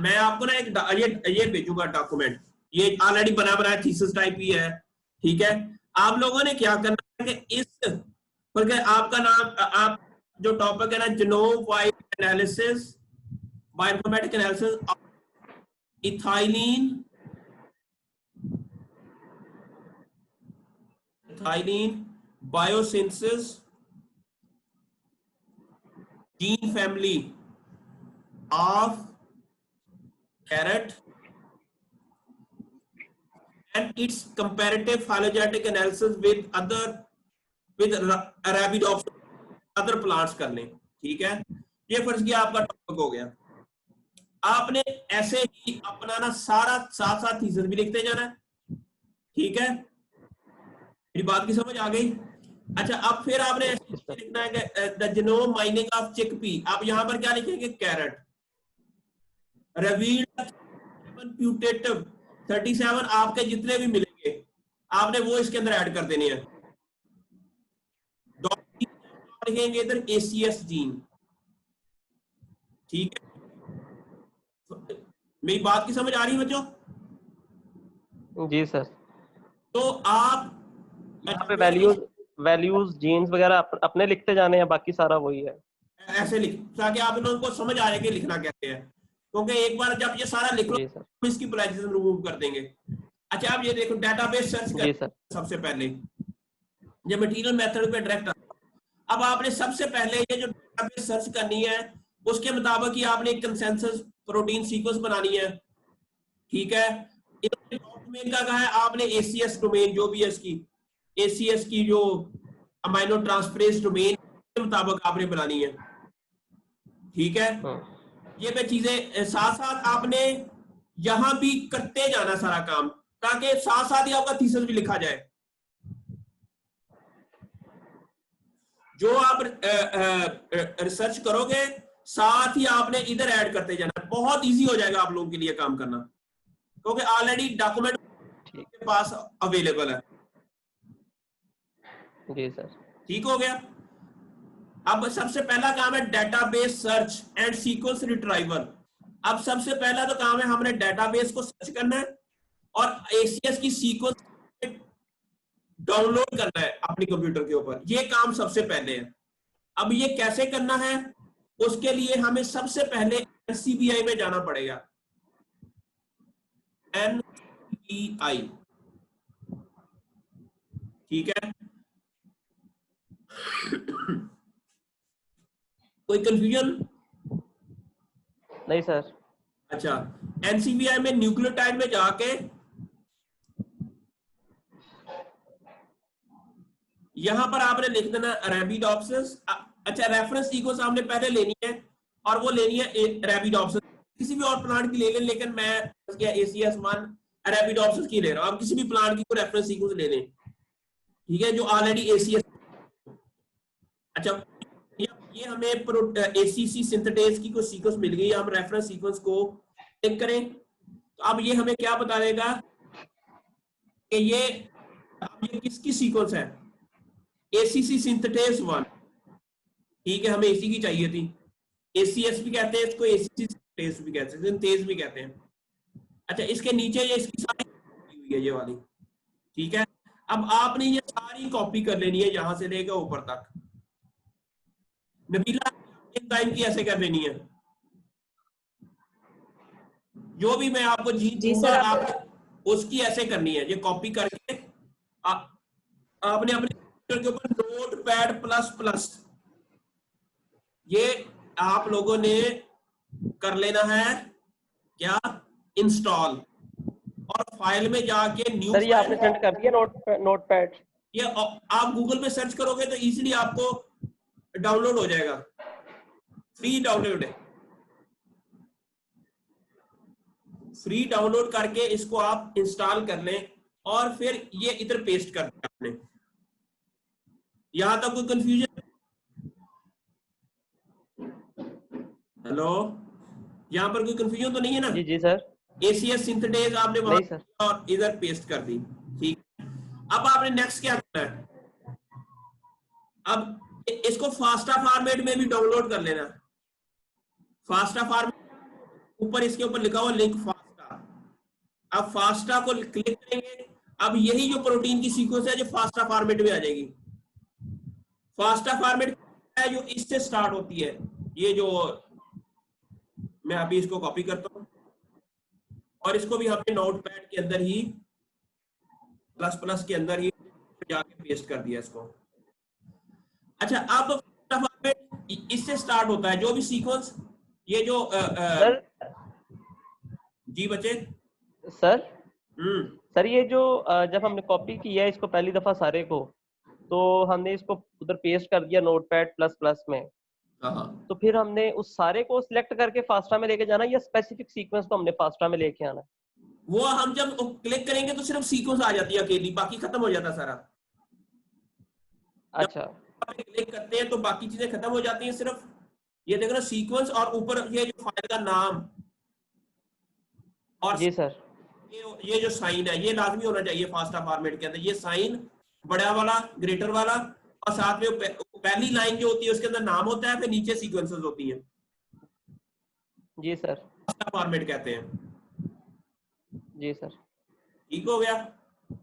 मैं आपको ना ये भेजूंगा डॉक्यूमेंट, ये ऑलरेडी बना बनाया थीसिस टाइप ही है, ठीक है। आप लोगों ने क्या करना है कि इस बल्कि आपका नाम आप जो टॉपिक है ना, genome wide analysis, bioinformatic analysis ethylene biosynthesis gene family of carrot and its comparative phylogenetic analysis with Arabidopsis other plants कर लें, ठीक है। ये फर्ज किया आपका टॉपिक हो गया। आपने ऐसे ही अपना ना सारा साथ साथ थीसिस भी लिखते जाना है, ठीक है। मेरी बात की समझ आ गई? अच्छा, अब फिर आपने ऐसे लिखना है कि the genome mining of chickpea. आप यहां पर क्या लिखेंगे? कैरेट रिवील्ड प्यूटेटिव 37 आपके जितने भी मिलेंगे आपने वो इसके अंदर ऐड कर देने हैं। लिखेंगे इधर एसीएस जीन, ठीक है। मेरी बात की समझ आ रही है बच्चों? जी सर। तो आप यहाँ पे वैल्यूज जीन्स वगैरह अपने लिखते जाने हैं, बाकी सारा वही है। ऐसे लिख ताकि आप लोगों को समझ आ जाए कि लिखना कहते हैं, क्योंकि एक बार जब ये सारा लिख लो तो इसकी प्लेजरिज्म रिमूव कर देंगे। अच्छा, आप ये देखो डेटाबेस सर्च कर सबसे पहले ये मटेरियल मेथड पे डायरेक्ट। अब आपने सबसे पहले ये जो डेटाबेस सर्च करनी है उसके मुताबिक ही आपने एक कंसेंसस प्रोटीन सीक्वेंस बनानी है, ठीक है। डोमेन का कहा है आपने एसीएस डोमेन जो भी है इसकी एसीएस की जो अमाइनो ट्रांसफरेज डोमेन के मुताबिक आपने बनानी है, ठीक है। ये पे चीजें साथ साथ आपने यहां भी करते जाना सारा काम, ताकि साथ साथ ही आपका थीसिस भी लिखा जाए। जो आप रिसर्च करोगे साथ ही आपने इधर ऐड करते जाना। बहुत इजी हो जाएगा आप लोगों के लिए काम करना, क्योंकि ऑलरेडी डॉक्यूमेंट के पास अवेलेबल है। जी सर, ठीक हो गया। अब सबसे पहला काम है database search and sequence retrieval. अब सबसे पहला तो काम है हमने डेटाबेस को सर्च करना है और एसीएस की सीक्वेंस डाउनलोड करना है अपने कंप्यूटर के ऊपर। ये काम सबसे पहले है। अब ये कैसे करना है, उसके लिए हमें सबसे पहले एनसीबीआई में जाना पड़ेगा। एनसीबीआई, ठीक है। कोई कंफ्यूजन? नहीं सर। अच्छा, एनसीबीआई में न्यूक्लियोटाइड में जाके यहां पर आपने लिख देना अरेबिडोप्सिस। अच्छा, रेफरेंस सीक्वेंस आपने पहले लेनी है और वो लेनी है अरेबिडोप्सिस। किसी भी और प्लांट की ले लें, लेकिन मैं ACS1 अरेबिडोप्सिस की ले रहा हूं। आप किसी भी प्लांट की कोई रेफरेंस सीक्वेंस ले लें, ठीक है, जो ऑलरेडी ACS। अच्छा, ये हमें ACC सिंथेटेज की कोई सीक्वेंस मिल गई, हम रेफरेंस सीक्वेंस को टिक करें तो अब ये हमें क्या बता देगा कि ये किसकी सीक्वेंस है? ACC सिंथेटेज 1, ठीक है। हमें इसी की चाहिए थी। ACS भी कहते हैं इसको, ACC सिंथेटेज भी कहते हैं, सिंथेज भी कहते हैं। अच्छा, इसके नीचे ये इसकी सारी हुई है ये वाली, ठीक है। अब आपने ये सारी कॉपी कर लेनी है यहां से लेकर ऊपर तक। नबीला टाइम की ऐसे कर लेनी है। जो भी मैं आपको दूंगा आप उसकी ऐसे करनी है, ये कॉपी करके आपने अपने कंप्यूटर के ऊपर नोटपैड प्लस प्लस ये आप लोगों ने कर लेना है क्या, इंस्टॉल। और फाइल में जाके न्यू सर, ये आपने सेंड कर दिया नोटपैड? ये आप गूगल पे सर्च करोगे तो इजीली आपको डाउनलोड हो जाएगा, फ्री डाउनलोड है। फ्री डाउनलोड करके इसको आप इंस्टॉल कर लें और फिर ये इधर पेस्ट कर दिया आपने। यहां तक कोई कंफ्यूजन? हेलो, यहां पर कोई कंफ्यूजन तो नहीं है ना? जी जी सर। ACS सिंथेटेज आपने वहां और इधर पेस्ट कर दी, ठीक। अब आपने नेक्स्ट क्या करना है? अब इसको फास्टा फॉर्मेट में भी डाउनलोड कर लेना। फास्टा फॉर्मेट ऊपर इसके ऊपर लिखा हुआ लिंक फास्टा। अब फास्टा को क्लिक करेंगे, अब यही जो प्रोटीन की सीक्वेंस है जो फास्टा फॉर्मेट में आ जाएगी। फास्टा फॉर्मेट है जो इससे स्टार्ट होती है, ये जो मैं अभी इसको कॉपी करता हूं और इसको भी हमने नोटपैड के अंदर ही प्लस प्लस के अंदर ही जाके पेस्ट कर दिया इसको। अच्छा, अब फॉर्मेट इससे स्टार्ट होता है जो भी सीक्वेंस, ये जो सर जी बच्चे। सर हम्म, सर ये जो जब हमने कॉपी किया है इसको पहली दफा सारे को, तो हमने इसको उधर पेस्ट कर दिया नोटपैड प्लस प्लस में, हाँ, तो फिर हमने उस सारे को सिलेक्ट करके फास्टा में लेके जाना या स्पेसिफिक सीक्वेंस को हमने फास्टा में लेके आना? वो हम जब क्लिक करेंगे तो सिर्फ सीक्वेंस आ जाती है अकेली, बाकी खत्म हो जाता सारा। जब अच्छा क्लिक करते हैं तो बाकी चीजें खत्म हो जाती हैं, सिर्फ ये देखो ना सीक्वेंस और ऊपर ये जो फाइल का नाम और जी सर। ये जो साइन है ये लाजमी होना चाहिए फास्टा फॉर्मेट के अंदर, ये साइन बड़ा वाला ग्रेटर वाला, और साथ में पहली लाइन जो होती है उसके अंदर नाम होता है, फिर नीचे सीक्वेंसेस होती हैं, जी सर। फास्टा फॉर्मेट कहते हैं। जी सर। ठीक हो गया,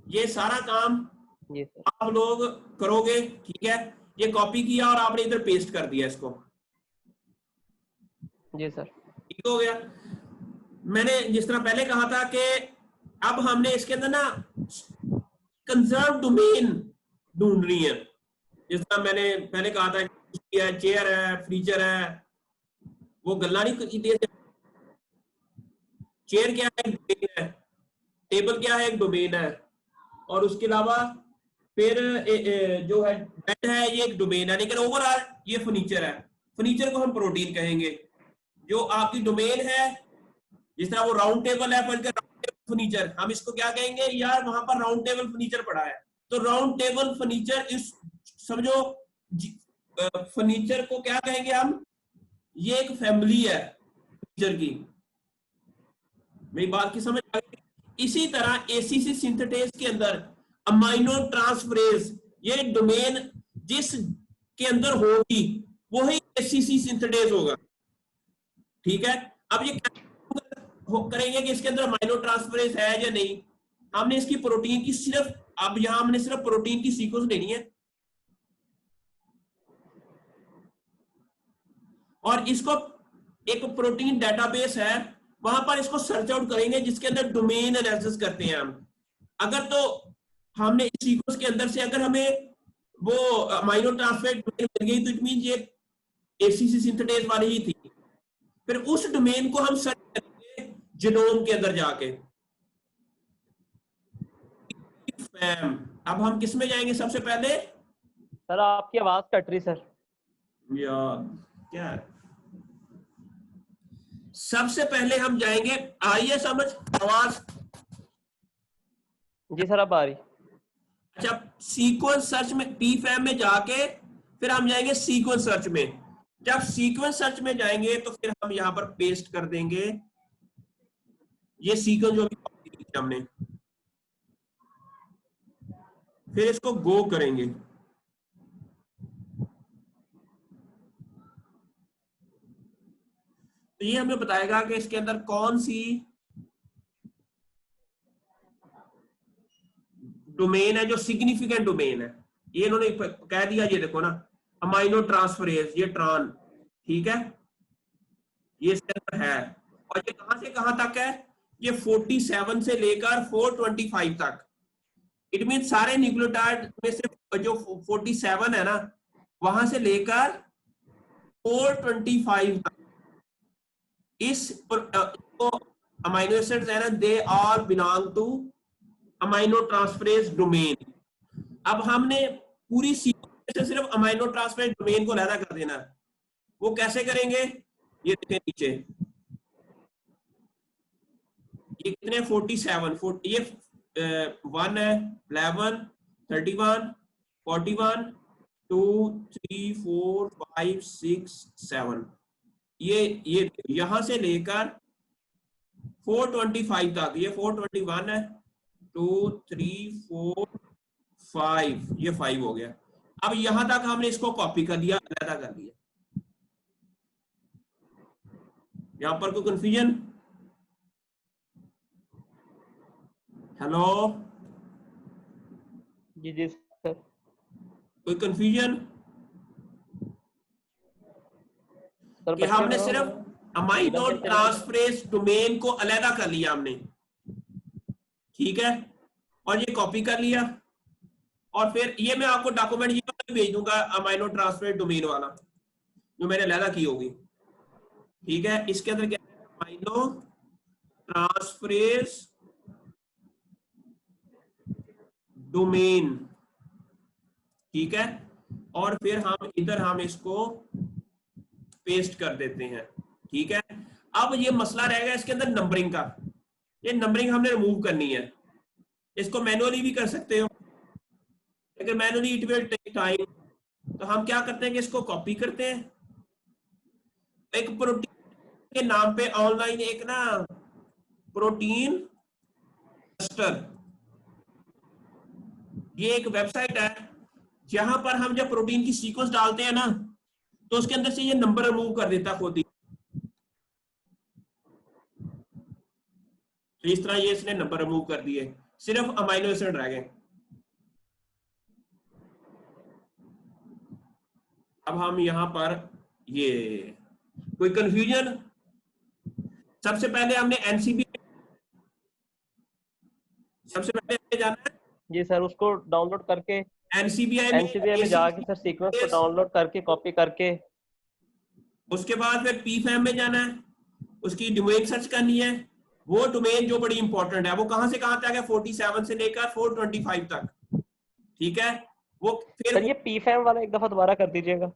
ये सारा काम जी सर। आप लोग करोगे, ठीक है। ये कॉपी किया और आपने इधर पेस्ट कर दिया इसको, जी सर। ठीक हो गया। मैंने जिस तरह पहले कहा था कि अब हमने इसके अंदर ना कंजर्व डोमेन ढूंढनी है, जिस तरह मैंने पहले कहा था चेयर है, फर्नीचर है, वो गल्ला नहीं की, चेयर क्या है, एक डोमेन है, टेबल क्या है, एक डोमेन है, और उसके अलावा फिर जो है बेड है, ये एक डोमेन है, लेकिन ओवरऑल ये फर्नीचर है। फर्नीचर को हम प्रोटीन कहेंगे। जो आपकी डोमेन है, जिस तरह वो राउंड टेबल है, फर्नीचर, हम इसको क्या कहेंगे, यार वहां पर राउंड टेबल फर्नीचर पड़ा है, तो राउंड टेबल फर्नीचर, इस समझो फर्नीचर को क्या कहेंगे हम, ये एक फैमिली है फर्नीचर की। मेरी बात की समझ आ गई? इसी तरह एसीसी सिंथेटेज के अंदर अमाइनो ट्रांसफरेज, ये डोमेन जिस के अंदर होगी वही एसीसी सिंथेटेज होगा, ठीक है। अब ये करेंगे कि इसके अंदर अमाइनो ट्रांसफरेज है या नहीं, हमने इसकी प्रोटीन की सिर्फ, अब यहां हमने सिर्फ प्रोटीन की सीक्वेंस लेनी है और इसको एक प्रोटीन डेटाबेस है वहां पर इसको सर्च आउट करेंगे, जिसके अंदर डोमेन एनालिसिस करते हैं हम। अगर तो हमने इस सीक्वेंस के अंदर से अगर हमें वो अमाइनो ट्रांसफर डोमेन मिल गई तो इट मीन ये एसीसी सिंथेटेज वाली ही थी, फिर उस डोमेन को हम सर्च करेंगे जीनोम के अंदर जाके। अब हम किस में जाएंगे सबसे पहले? सर आपकी आवाज कट रही सर। यार क्या है? सबसे पहले हम जाएंगे, आइए समझ आवाज। जी सर अब आ रही। अच्छा, सीक्वेंस सर्च में पीफैम में जाके फिर हम जाएंगे सीक्वेंस सर्च में। जब सीक्वेंस सर्च में जाएंगे तो फिर हम यहां पर पेस्ट कर देंगे ये सीक्वेंस जो भी कॉपी की थी हमने, फिर इसको गो करेंगे। तो ये हमें बताएगा कि इसके अंदर कौन सी डोमेन है जो सिग्निफिकेंट डोमेन है। ये इन्होंने कह दिया, ये देखो ना, अमाइनो ट्रांसफरेज, ये ट्रान, ठीक है, ये इसके अंदर है। और ये कहां से कहां तक है? ये 47 से लेकर 425 तक। इट मीन सारे न्यूक्लियोटाइड में से जो 47 है ना, वहां से लेकर 425 तक इस अमाइनो एसिड्स है ना, they all belong two amino transferase domain. अब हमने पूरी सीक्वेंस से सिर्फ अमाइनो ट्रांसफरेज डोमेन को अलग कर देना। वो कैसे करेंगे? ये देखें नीचे, ये कितने 47, ये 1 है, 11, 31, 41, 2, 3, 4, 5, 6, 7, ये यहां से लेकर 425 तक, ये 421 है, 2, 3, 4, 5, ये 5 हो गया। अब यहां तक हमने इसको कॉपी कर लिया, अलग कर लिया। यहां पर कोई कंफ्यूजन? हेलो, जी सर। कोई कंफ्यूजन? सर कि बच्चे हमने बनाओ सिर्फ सीधा अमाइनो कैसे बनाओ? ट्रांसफरेज डोमेन को अलहदा कर लिया हमने, ठीक है, और ये कॉपी कर लिया, और फिर ये मैं आपको डॉक्यूमेंट ये वाला भेज दूंगा, अमाइनो ट्रांसफरेज डोमेन वाला जो मैंने अलहदा की होगी, ठीक है। इसके अंदर क्या है, अमाइनो ट्रांसफरेज डोमेन, ठीक है, और फिर हम इधर हम इसको पेस्ट कर देते हैं, ठीक है। अब ये मसला रहेगा इसके अंदर नंबरिंग का, ये नंबरिंग हमने रिमूव करनी है, इसको मैनुअली भी कर सकते हो, लेकिन manually it will take time, तो हम क्या करते हैं कि इसको कॉपी करते हैं, एक प्रोटीन के नाम पे ऑनलाइन एक ना प्रोटीन क्लस्टर, ये एक वेबसाइट है जहां पर हम जब प्रोटीन की सीक्वेंस डालते हैं ना, तो उसके अंदर से ये नंबर रिमूव कर देता खुद ही, तो इस तरह ये इसने नंबर रिमूव कर दिए, सिर्फ अमाइनो एसिड रह गए। अब हम यहां पर ये, कोई कंफ्यूजन? सबसे पहले हमने एनसीबी, सबसे पहले जाना है जी सर, उसको डाउनलोड करके एनसीबीआई में, एनसीबीआई में जाके सर सीक्वेंस को डाउनलोड करके कॉपी करके, उसके बाद फिर पीफैम में जाना है, उसकी डोमेन सर्च करनी है, वो डोमेन जो बड़ी इंपॉर्टेंट है, वो कहां से कहां तक है, 47 से लेकर 425 तक, ठीक है। वो फिर सर ये पीफैम वाला एक दफा दोबारा कर दीजिएगा।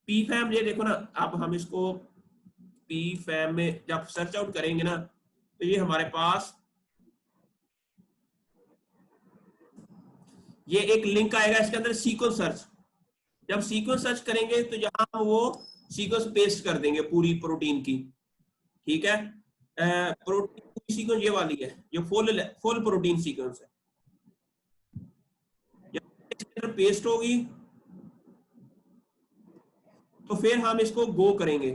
पीफैम, ये देखो ना, अब हम इसको पीफैम में जब सर्च आउट करेंगे ना, तो ये हमारे पास ये एक लिंक आएगा, इसके अंदर सीक्वेंस सर्च, जब सीक्वेंस सर्च करेंगे तो यहाँ हम वो सीक्वेंस पेस्ट कर देंगे पूरी प्रोटीन की, ठीक है। प्रोटीन की सीक्वेंस ये वाली है, जो फुल प्रोटीन सीक्वेंस है, इसके अंदर पेस्ट होगी, तो फिर हम इसको गो करेंगे,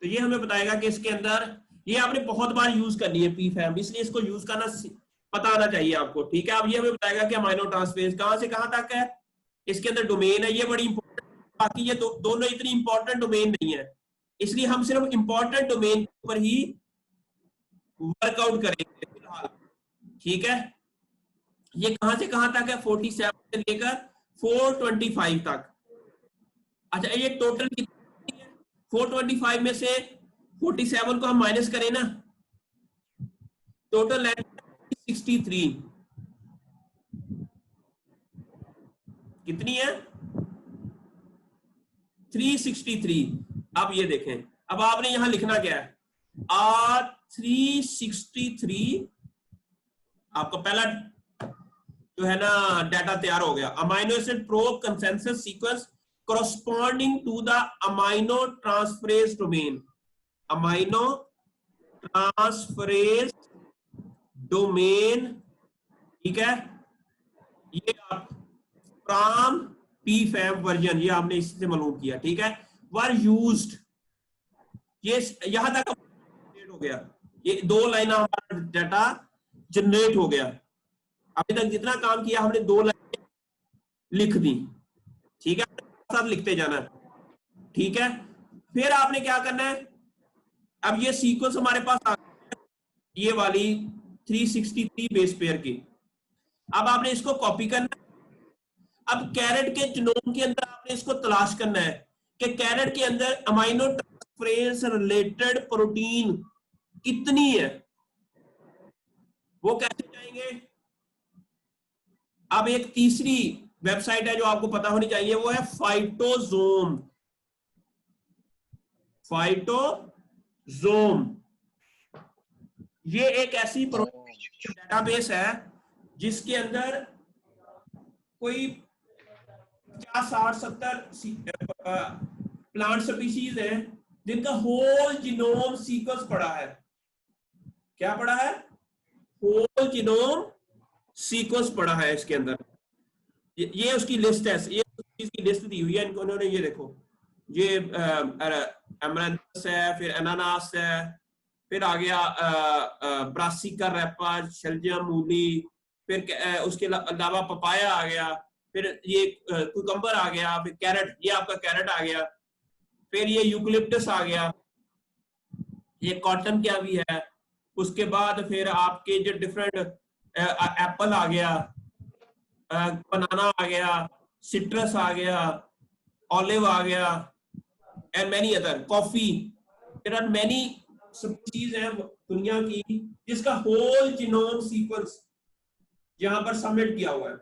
तो ये हमें बताएगा कि इसके अंदर, ये आपने बहुत बार यूज करनी है पीफैम, इसलिए इसको यूज करना पता आना चाहिए आपको, ठीक है। अब ये हमें बताएगा कि अमाइनो ट्रांसफरेज कहां से कहां तक है, इसके अंदर डोमेन है, ये बड़ी इंपॉर्टेंट, बाकी ये दोनों इतनी इंपॉर्टेंट डोमेन नहीं है, इसलिए हम सिर्फ इंपॉर्टेंट डोमेन पर ही वर्कआउट करेंगे फिलहाल, ठीक है। ये कहां से कहां तक है, 47 से लेकर 425 तक। अच्छा, ये टोटल कितनी है, 425 में से 47 को हम माइनस करें ना, टोटल 63, कितनी है, 363। अब ये देखें, अब आपने यहां लिखना क्या है, R363, आपका पहला जो है ना डाटा तैयार हो गया, amino acid probe consensus sequence corresponding to the amino transferase domain, amino transferase domain, ठीक है। ये आप फ्रॉम पीफैम वर्जन, ये आपने इससे मालूम किया, ठीक है। वर यूज्ड, ये यहां तक जनरेट हो गया, ये 2 लाइन हमारा डाटा जनरेट हो गया, अभी तक जितना काम किया हमने 2 लाइन लिख दी, ठीक है, साथ लिखते जाना, ठीक है। फिर आपने क्या करना है, अब ये सीक्वेंस हमारे पास आ गया, ये वाली 363 बेस पेयर की, अब आपने इसको कॉपी करना है। अब कैरेट के जीनोम के अंदर आपने इसको तलाश करना है कि कैरेट के अंदर अमाइनो ट्रांसफरेज रिलेटेड प्रोटीन कितनी है, वो कैसे जाएंगे। अब एक तीसरी वेबसाइट है जो आपको पता होनी चाहिए, वो है फाइटोजोम, फाइटोजोम, ये एक ऐसी डेटाबेस है जिसके अंदर कोई 50, 60, 70 प्लांट स्पीशीज है जिनका होल जीनोम सीक्वेंस पड़ा है, क्या पड़ा है, होल जीनोम सीक्वेंस पड़ा है इसके अंदर, ये उसकी लिस्ट है, ये चीज की लिस्ट दी हुई है इनको, इन्होंने ये देखो, ये एमरैंथस है, फिर अनानास है, फिर आ गया ब्रासिका रेपा, शलजम, मूली, फिर उसके अलावा पपाया आ गया, फिर ये कुकम्बर आ गया, फिर कैरेट, ये आपका कैरेट आ गया, फिर ये यूकलिप्टस आ गया, ये कॉटन क्या भी है, उसके बाद फिर आपके जो डिफरेंट एप्पल आ गया, बनाना आ गया, सिट्रस आ गया, ऑलिव आ गया, and many other, coffee, there are many species हैं दुनिया की जिसका होल जीनोम सीक्वेंस यहां पर सबमिट किया हुआ है।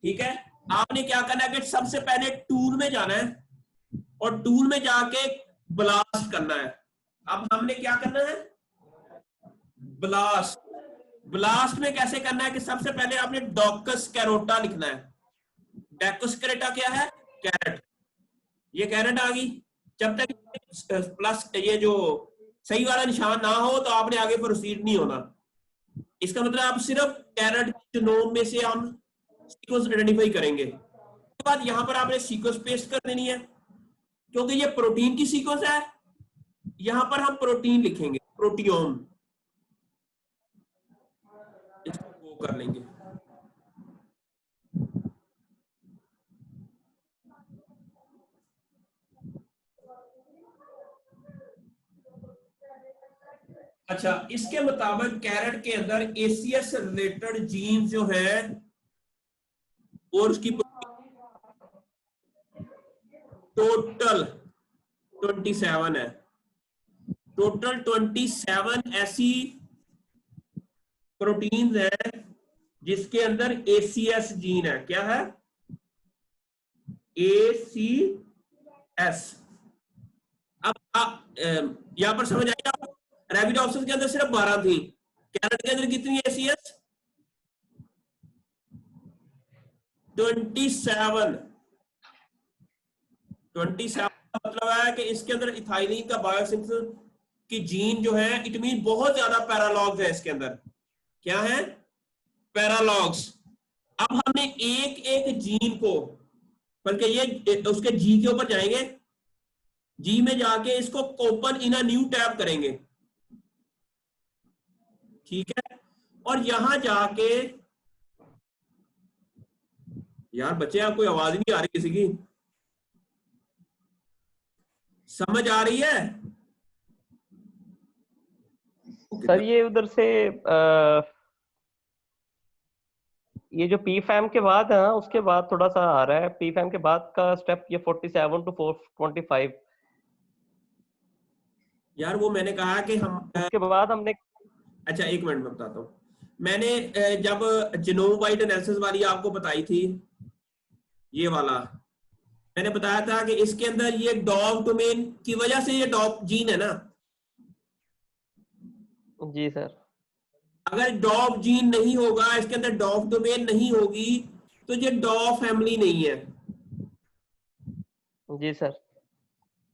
ठीक है, आपने क्या करना है कि सबसे पहले टूल में जाना है और टूल में जाके ब्लास्ट करना है। अब हमने क्या करना है, ब्लास्ट। ब्लास्ट में कैसे करना है कि सबसे पहले आपने डॉकस कैरोटा लिखना है। डॉकस कैरोटा क्या है, कैरेट, ये कैरेट आ गई। जब तक प्लस ये जो सही वाला निशान ना हो तो आपने आगे प्रोसीड नहीं होना। इसका मतलब आप सिर्फ कैरेट जीनोम में से हम सीक्वेंस आइडेंटिफाई करेंगे। उसके बाद यहां पर आपने सीक्वेंस पेस्ट कर देनी है, क्योंकि ये प्रोटीन की सीक्वेंस है, यहां पर हम प्रोटीन लिखेंगे, प्रोटियोम, इसको वो कर लेंगे। अच्छा, इसके मुताबिक कैरेट के अंदर एसीएस रिलेटेड जीन जो है और उसकी टोटल 27 है। टोटल 27 ऐसी प्रोटीन्स है जिसके अंदर एसीएस जीन है। क्या है, एसीएस। अब यहां पर समझ आएगा, रैबिडोप्सिस के अंदर सिर्फ 12 थी, कैरेट के अंदर कितनी एसीएस, 27। 27 का मतलब है कि इसके अंदर इथाइलिन का बायोसिंथेसिस की जीन जो है, इट मीन बहुत ज्यादा पैरालॉग्स है इसके अंदर। क्या है, पैरालॉग्स। अब हमने एक एक जीन को, बल्कि ये उसके जी के ऊपर जाएंगे, जी में जाके इसको open in a new tab करेंगे। ठीक है, और यहां जाके, यार बच्चे आप कोई आवाज नहीं आ रही किसी की, समझ आ रही है? सर ये उधर से ये जो पी फैम के बाद है ना, उसके बाद थोड़ा सा आ रहा है, पी फैम के बाद का स्टेप ये 47 टू 425। यार वो मैंने कहा कि हम उसके बाद हमने, अच्छा एक मिनट में बताता हूँ। मैंने जब जीनोम वाइड एनालिसिस वाली आपको बताई थी, ये वाला मैंने बताया था कि इसके अंदर ये डॉग डोमेन की वजह से ये डॉग जीन है ना, जी सर, अगर डॉग जीन नहीं होगा, इसके अंदर डॉग डोमेन नहीं होगी, तो ये डॉग फैमिली नहीं है। जी सर,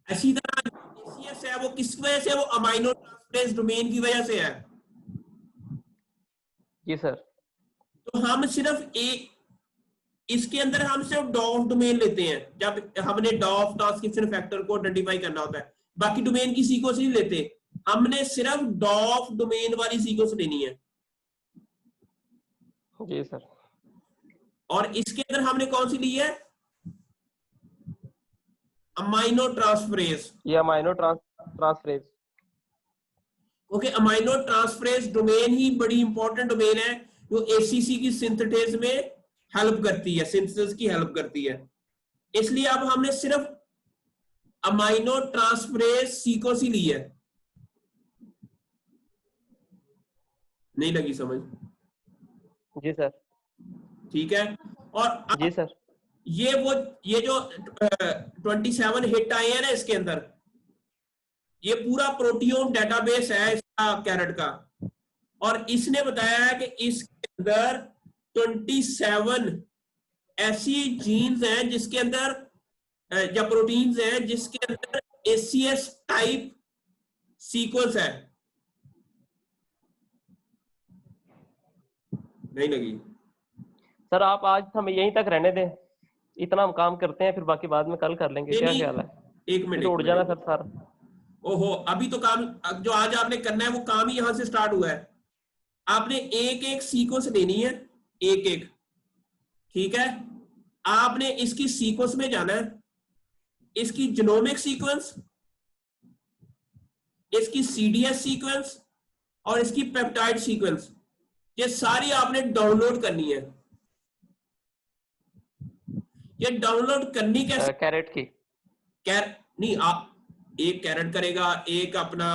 इसी तरह एसीएस है, वो किस वजह से, वो अमाइनो ट्रांसफरेंस डोमेन की वजह से है। जी सर, तो हम सिर्फ एक, इसके अंदर हम सिर्फ डॉफ डोमेन लेते हैं जब हमने डॉफ ट्रांसक्रिप्शन फैक्टर को आइडेंटिफाई करना होता है, बाकी डोमेन की सीक्वेंस नहीं लेते, हमने सिर्फ डॉफ डोमेन वाली सीक्वेंस लेनी है। जी सर, और इसके अंदर हमने कौन सी ली है, अमाइनो ट्रांसफरेज। ये अमाइनो ट्रांसफरेज। क्योंकि अमाइनो ट्रांसफरेज डोमेन ही बड़ी इंपॉर्टेंट डोमेन है जो एसीसी की सिंथेसिस में हेल्प करती है, सिंथेसिस की हेल्प करती है। इसलिए अब हमने सिर्फ अमाइनो ट्रांसफरेज सीक्वेंस ही ली है। नहीं लगी समझ? जी सर, ठीक है, और जी अब सर, ये जो 27 हिट आए हैं ना इसके अंदर, ये पूरा प्रोटियोम डेटाबेस है इसका, कैरेट का। और इसने बताया है कि इसके अंदर 27 ऐसी जीन्स हैं जिसके अंदर या प्रोटीन्स हैं जिसके अंदर एसीएस टाइप सीक्वेंस है। नहीं लगी सर आप आज हमें यहीं तक रहने दें, इतना हम काम करते हैं, फिर बाकी बाद में कल कर लेंगे, नहीं क्या नहीं, ख्याल है? एक मिनट फिर एक उड़ मिनट जाना एक फिर मिनट। सारा। ओहो, अभी तो काम जो आज आपने करना है वो काम ही यहां से स्टार्ट हुआ है। आपने एक एक सीक्वेंस लेनी है, एक एक, ठीक है। आपने इसकी सीक्वेंस में जाना है, इसकी जीनोमिक सीक्वेंस, इसकी सीडीएस सीक्वेंस और इसकी पेप्टाइड सीक्वेंस, ये सारी आपने डाउनलोड करनी है। ये डाउनलोड करनी कैसे? कैरेट की। कैर नहीं, आप एक कैरेट करेगा, एक अपना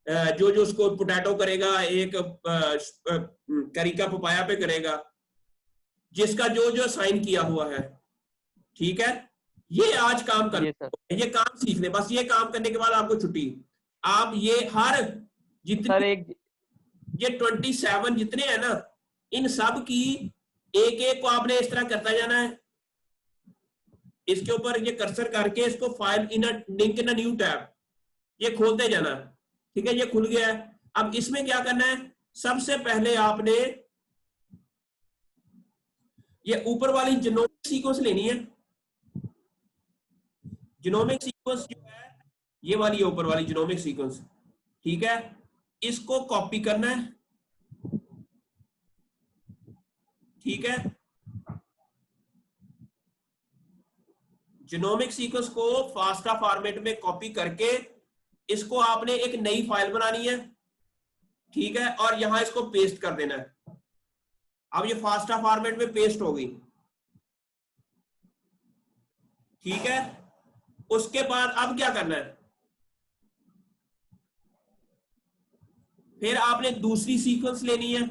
जो जो उसको पोटैटो करेगा, एक करी का पपाया पे करेगा, जिसका जो जो साइन किया हुआ है, ठीक है। ये आज काम कर जी सर। लो, ये काम सीख ले, बस ये काम करने के बाद आपको छुट्टी। आप ये हर सर जितनी एक ये 27 जितने हैं ना, इन सब की एक एक को आपने इस तरह करता जाना है। इसके ऊपर ये कर्सर करके इसको file in link in new tab, ये खोलते जाना, ठीक है। ये खुल गया है। अब इसमें क्या करना है, सबसे पहले आपने ये ऊपर वाली जीनोमिक सीक्वेंस लेनी है। जीनोमिक सीक्वेंस जो है ये वाली है, ऊपर वाली जीनोमिक सीक्वेंस, ठीक है। इसको कॉपी करना है, ठीक है। जीनोमिक सीक्वेंस को फास्टा फॉर्मेट में कॉपी करके इसको आपने एक नई फाइल बनानी है, ठीक है, और यहां इसको पेस्ट कर देना है। अब ये फास्टा फॉर्मेट में पेस्ट हो गई, ठीक है। उसके बाद अब क्या करना है, फिर आपने दूसरी सीक्वेंस लेनी है,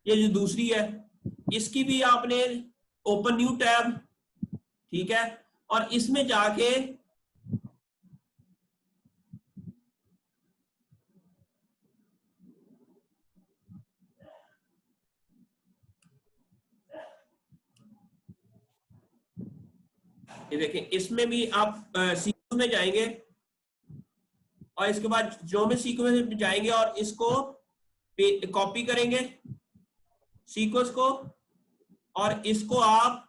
ये जो दूसरी है इसकी भी आपने ओपन न्यू टैब, ठीक है, और इसमें जाके ये देखें, इसमें भी आप सीक्वेंस में जाएंगे और इसके बाद जो में सीक्वेंस में जाएंगे और इसको कॉपी करेंगे सीक्वेंस को, और इसको आप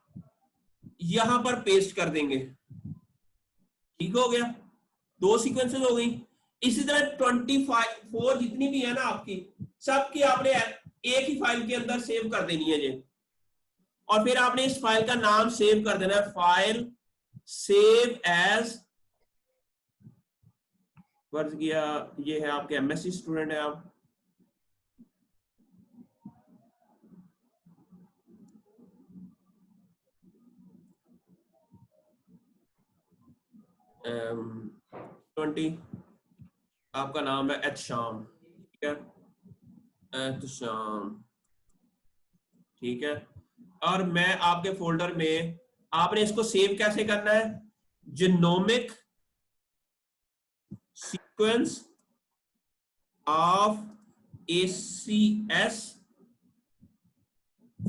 यहां पर पेस्ट कर देंगे, ठीक हो गया। दो सीक्वेंसेस हो गई। इसी तरह 24 जितनी भी है ना आपकी, सबकी आपने एक ही फाइल के अंदर सेव कर देनी है ये, और फिर आपने इस फाइल का नाम सेव कर देना है, फाइल सेव एज, फर्ज किया ये है आपके एमएससी स्टूडेंट है आप, um, 20, आपका नाम है एच शाम, ठीक है, एच शाम, ठीक है। और मैं आपके फोल्डर में, आपने इसको सेव कैसे करना है, genomic sequence of ACS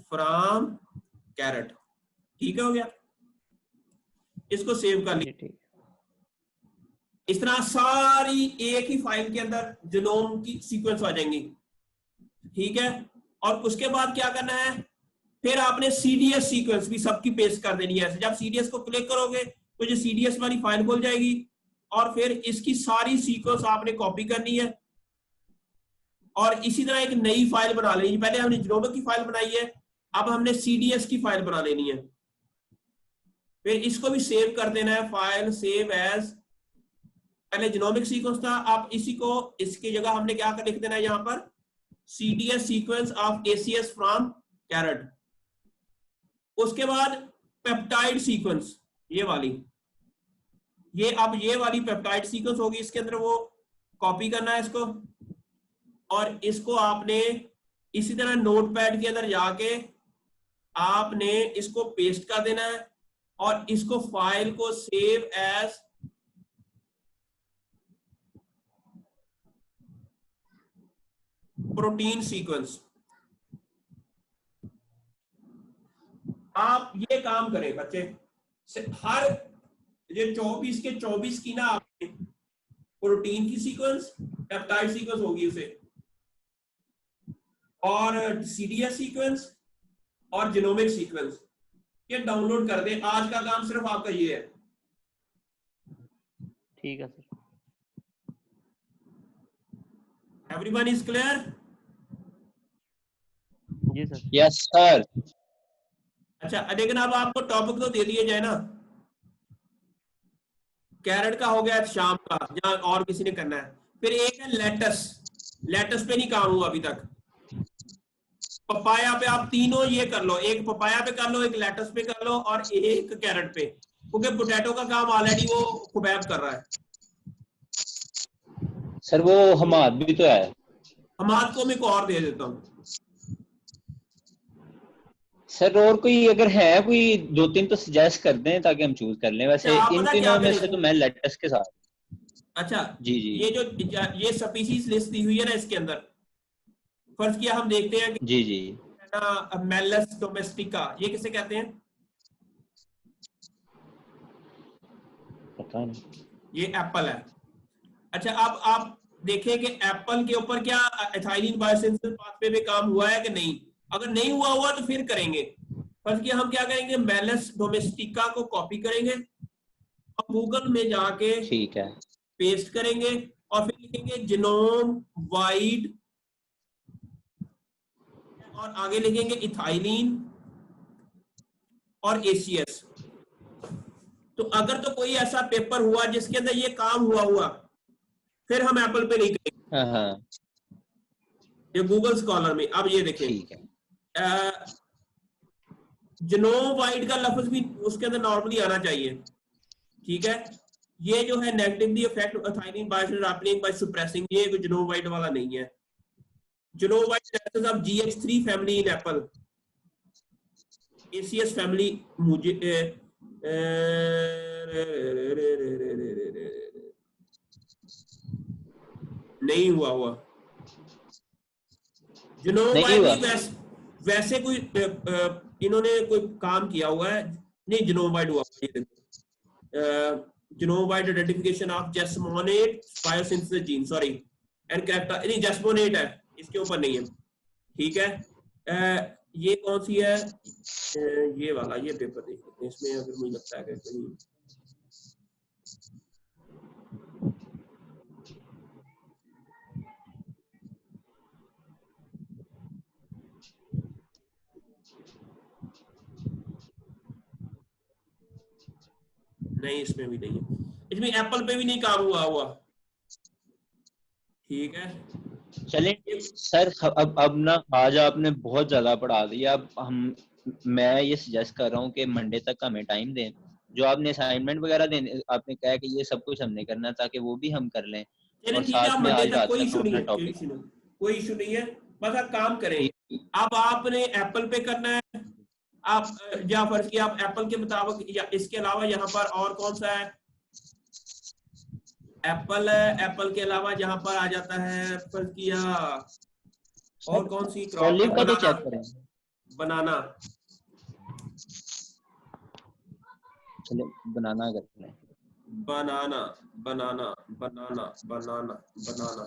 from carrot, ठीक है, हो गया। इसको सेव कर लिया। जी ठीक। इस तरह सारी एक ही फाइल के अंदर जीनोम की सीक्वेंस आ जाएंगी, ठीक है। और उसके बाद क्या करना है, फिर आपने CDS सीक्वेंस भी सबकी पेस्ट कर देनी है ऐसे। जब CDS को क्लिक करोगे तो ये CDS वाली फाइल खुल जाएगी, और फिर इसकी सारी सीक्वेंस आपने कॉपी करनी है और इसी तरह एक नई फाइल बना लेनी है। पहले हमने जीनोमिक की फाइल बनाई है, अब हमने CDS की फाइल बना लेनी है। फिर इसको भी सेव कर देना है, फाइल सेव एज, पहले जीनोमिक सीक्वेंस था, आप इसी को इसकी जगह हमने क्या कर लिख देना है यहाँ पर, CDS sequence of ACS from carrot. उसके बाद पेप्टाइड सीक्वेंस, ये वाली, ये अब ये वाली पेप्टाइड सीक्वेंस होगी, इसके अंदर वो कॉपी करना है इसको, और इसको आपने इसी तरह नोटपैड के अंदर जाके आपने इसको पेस्ट कर देना है, और इसको फाइल को सेव एज प्रोटीन सीक्वेंस। आप ये काम करें बच्चे, हर ये 24 के 24 की ना आपने प्रोटीन की सीक्वेंस, पेप्टाइड सीक्वेंस होगी उसे, और CDS सीक्वेंस और जीनोमिक सीक्वेंस, ये डाउनलोड कर दें। आज का काम सिर्फ आपका ये है। ठीक है सर। Everyone is clear? जी सर। Yes sir. अच्छा, लेकिन अब आपको टॉपिक तो दे दिए जाए ना। कैरेट का हो गया शाम का, जहां और किसी ने करना है। फिर एक है लेटस। लेटस पे नहीं काम हुआ अभी तक। पपाया पे आप तीनों ये कर लो, एक पपाया पे कर लो, एक लेटस पे कर लो और एक कैरेट पे, क्योंकि पोटैटो का काम ऑलरेडी वो खुबैब कर रहा है। सर वो हमाद भी तो है। हमाद को मैं एक और दे देता हूँ। सर और कोई अगर है कोई दो तीन तो सजेस्ट कर दें ताकि हम चूज कर लें। वैसे आप इन पता क्या तीनों में से करें? तो मैं लेटेस्ट के साथ। अच्छा, जी जी ये जो ये स्पीशीज लिस्ट दी हुई है ना, इसके अंदर फर्ज किया हम देखते हैं कि जी जी। ना मेलस डोमेस्टिका, ये किसे कहते हैं? पता नहीं। ये एप्पल है। अच्छा, अब आप देखें कि एप्पल के ऊपर क्या एथाइलिन बायोसिंथेसिस पाथवे पे काम हुआ है कि नहीं। अगर नहीं हुआ हुआ तो फिर करेंगे। फर्ज किया हम क्या करेंगे, मेलस डोमेस्टिका को कॉपी करेंगे और गूगल में जाके ठीक है। पेस्ट करेंगे और फिर लिखेंगे जिनोम वाइड और आगे लिखेंगे इथाइलिन और एसीएस। तो अगर तो कोई ऐसा पेपर हुआ जिसके अंदर ये काम हुआ फिर हम एप्पल पे नहीं करेंगे। हाँ हाँ ये गूगल स्कॉलर में। अब ये देखें, ठीक है। जिनोम वाइड का लफ्ज भी उसके अंदर नॉर्मली आना चाहिए। ठीक है, ये जो है negatively effect ethylene by suppressing, ये कोई जिनोम वाइड वाला नहीं है। Genome wide of GH3 family in apple, ACS family मुझे नहीं हुआ। जिनोम नहीं वाइड हुआ। नहीं, वैसे कोई इन्होंने कोई काम किया हुआ है। नहीं, जिनोम वाइड हुआ। ये देखो, genome wide identification of jasmonate biosynthesis gene, sorry and character, नहीं जस्मोनेट है, इसके ऊपर नहीं है। ठीक है, ये कौन सी है? ये वाला, ये पेपर देख लेते हैं इसमें, अगर मुझे लगता है कि कहीं नहीं, इसमें भी नहीं है। इसमें एप्पल पे भी नहीं काम हुआ। ठीक है, चलें सर। अब ना आज आपने बहुत ज्यादा पढ़ा दिया। अब मैं ये सजेस्ट कर रहा हूँ कि मंडे तक हमें टाइम दें। जो आपने असाइनमेंट वगैरह देने, आपने कहा कि ये सब कुछ हमने करना ताकि वो भी हम कर लें। चलिए और ठीक है, आप साथ में मंडे आज तक, रात कोई तक इशू हम नहीं अपना है, टॉपिक। कोई इशू नहीं है। बस आप काम करें। ठीक। अब आपने एप्पल पे करना है। आप या फर्ज किया आप एप्पल के मुताबिक, या इसके अलावा यहाँ पर और कौन सा है? एप्पल है। एप्पल के अलावा यहाँ पर आ जाता है फर्ज किया, और कौन सी क्रॉप है? ऑलिव का तो बनाना। चेक करें। बनाना। चले बनाना करते हैं। बनाना बनाना बनाना बनाना बनाना।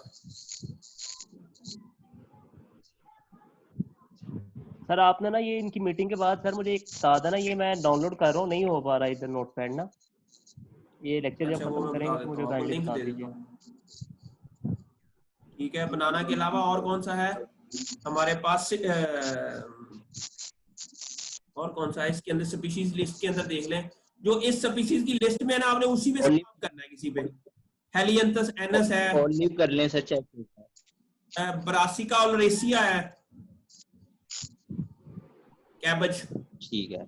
सर आपने ना ये इनकी मीटिंग के बाद सर मुझे एक बता देना, ये मैं डाउनलोड कर रहा हूँ, नहीं हो पा रहा इधर नोटपैड ना। ये लेक्चर जब अच्छा, वो खत्म मैं बता करेंगे तो देता मुझे हूँ, आपको काइंडली लिंक बता दे देता दीजिए। हूँ। ठीक है, बनाना के अलावा और कौन सा है हमारे पास? और कौन सा है इसके अंदर? स्पीशीज लिस्ट के अंदर देख लें। जो इस स्पीशीज की लिस्ट में है ना, आपने उसी पे से काम करना है, किसी पे। हेलियंथस एनस है, ऑलिव कर लें सर चेक। ब्रासिका ओलरेसिया है, कैबज। ठीक है।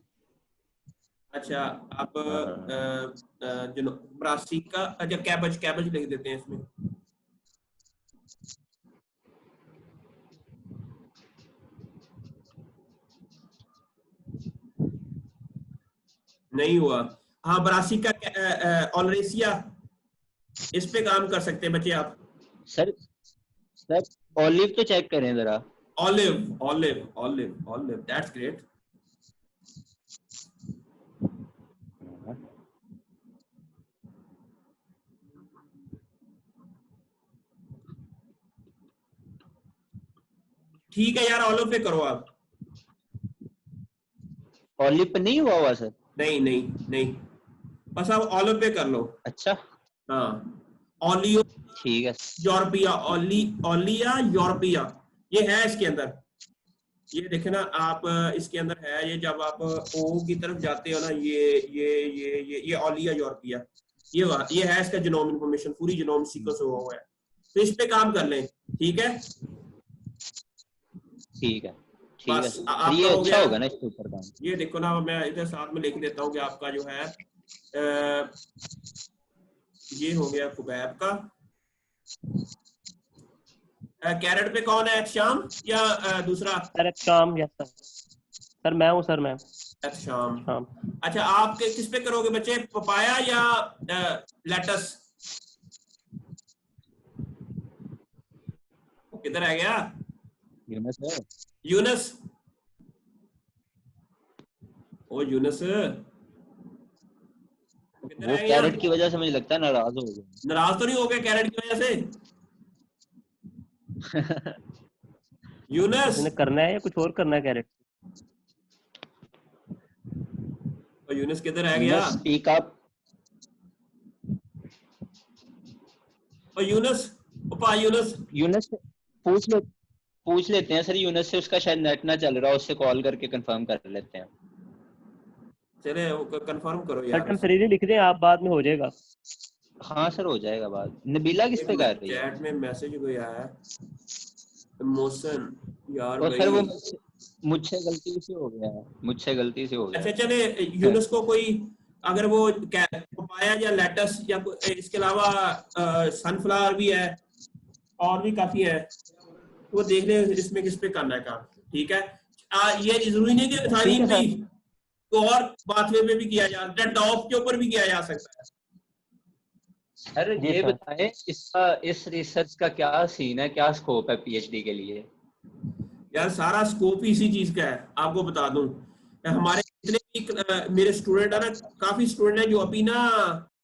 अच्छा, अब हाँ हाँ जो ब्रासिका, अच्छा कैबज, कैबज लिख देते हैं इसमें। नहीं हुआ। हाँ, ब्रासिका ओलरेसिया, इस पे काम कर सकते हैं बच्चे आप। सर। सर ऑलिव तो चेक करें जरा। Olive olive olive olive, that's great. ठीक है यार, ऑलिव पे करो आप। ऑलिव पे नहीं हुआ सर? नहीं नहीं नहीं, बस आप ऑलिव पे कर लो। अच्छा हाँ, ओलियो ठीक है। यूरोपिया, ओलिया यूरोपिया, ये है इसके अंदर। ये देखे ना आप, इसके अंदर है ये, जब आप ओ की तरफ जाते हो ना, ये ओलिया यूरोपिया, ये है इसका जीनोम इंफॉर्मेशन, पूरी जीनोम सीक्वेंस हुआ है। तो इस पे काम कर लें, ठीक है। ठीक है ठीक है बस सर, आपका ये हो अच्छा गया। होगा ना इसके ऊपर काम। ये देखो ना, मैं इधर साथ में लिख देता हूँ कि आपका जो है ये हो गया कुबैब का। कैरेट पे कौन है, शाम या दूसरा? सर शाम, यस सर मैं हूँ सर, मैं शाम। शाम। अच्छा, आप किस पे करोगे बच्चे, पपाया या लेटस? किधर आ गया यूनस है। यूनस? ओ यूनस, किधर वो आ गया? कैरेट की वजह से मुझे लगता है नाराज हो गया। नाराज तो नहीं हो गया कैरेट की वजह से? यूनस, इसने करना है या कुछ और करना है कैरेट? और यूनस किधर आ गया? Yunus speak up. और यूनस, उपा यूनस, यूनस से पूछ लेते हैं सर यूनस से, उसका शायद नेट ना चल रहा है, उससे कॉल करके कंफर्म कर लेते हैं। चले कंफर्म करो सर यार। टेम्परेरी लिख दें आप, बाद में हो जाएगा। हाँ सर हो जाएगा बात। नबीला किस पे कर रही है? चैट में मैसेज कोई आया है, इमोशन यार और भाई। सर वो मुझसे गलती से हो गया है, मुझसे गलती से हो गया। अच्छा चले, यूनस को कोई अगर वो पपाया या लेटस या इसके अलावा सनफ्लावर भी है और भी काफी है, वो देख ले इसमें किस पे करना है काम, ठीक है। ये जरूरी नहीं कि थायरीन भी, तो और पाथवे पे भी किया जा सकता है, टॉप के ऊपर भी किया जा सकता है। सर ये बताएं इसका, इस रिसर्च का क्या सीन है, क्या स्कोप है पीएचडी के लिए? यार सारा स्कोप ही इसी चीज का है, आपको बता दूं। हमारे जितने भी मेरे स्टूडेंट है ना, काफी स्टूडेंट है जो अभी ना